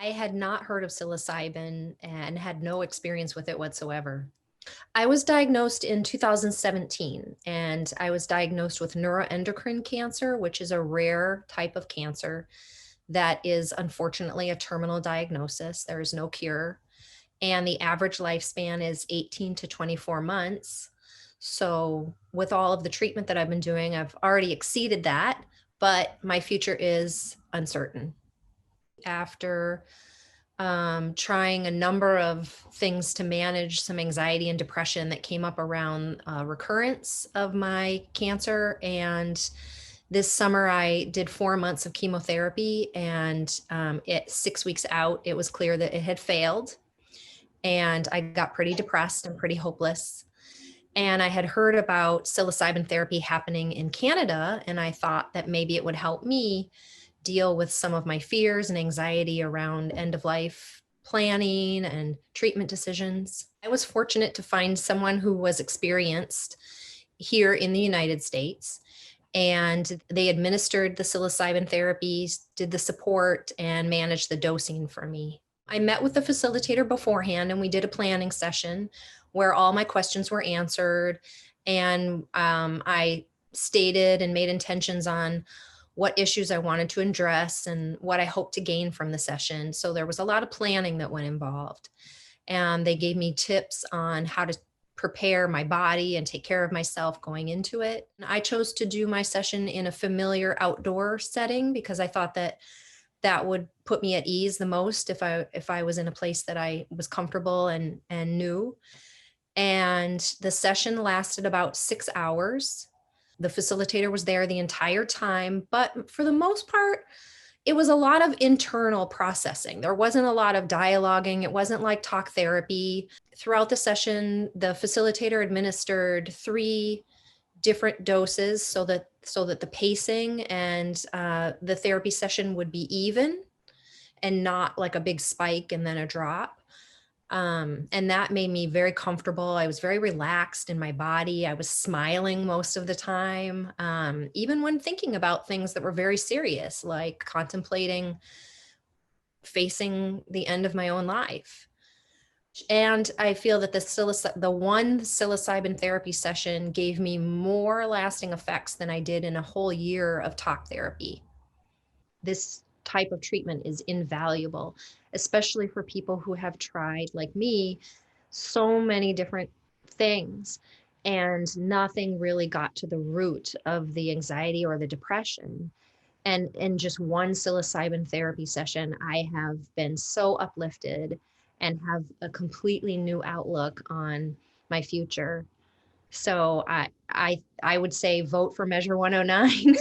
I had not heard of psilocybin and had no experience with it whatsoever. I was diagnosed in 2017, and I was diagnosed with neuroendocrine cancer, which is a rare type of cancer that is unfortunately a terminal diagnosis. There is no cure, and the average lifespan is 18 to 24 months. So, with all of the treatment that I've been doing, I've already exceeded that, but my future is uncertain. After trying a number of things to manage some anxiety and depression that came up around recurrence of my cancer. And this summer, I did 4 months of chemotherapy, and 6 weeks out, it was clear that it had failed. And I got pretty depressed and pretty hopeless. And I had heard about psilocybin therapy happening in Canada, and I thought that maybe it would help me deal with some of my fears and anxiety around end of life planning and treatment decisions. I was fortunate to find someone who was experienced here in the United States, and they administered the psilocybin therapies, did the support, and managed the dosing for me. I met with the facilitator beforehand, and we did a planning session where all my questions were answered. And I stated and made intentions on what issues I wanted to address and what I hoped to gain from the session. So there was a lot of planning that went involved. And they gave me tips on how to prepare my body and take care of myself going into it. And I chose to do my session in a familiar outdoor setting because I thought that that would put me at ease the most if I was in a place that I was comfortable and knew. And the session lasted about 6 hours. The facilitator was there the entire time, but for the most part, it was a lot of internal processing. There wasn't a lot of dialoguing. It wasn't like talk therapy. Throughout the session, the facilitator administered 3 different doses so that the pacing and the therapy session would be even and not like a big spike and then a drop. And that made me very comfortable. I was very relaxed in my body. I was smiling most of the time, even when thinking about things that were very serious, like contemplating facing the end of my own life. And I feel that the one psilocybin therapy session gave me more lasting effects than I did in a whole year of talk therapy. This type of treatment is invaluable, especially for people who have tried, like me, so many different things, and nothing really got to the root of the anxiety or the depression. And in just one psilocybin therapy session, I have been so uplifted and have a completely new outlook on my future. So I would say vote for Measure 109.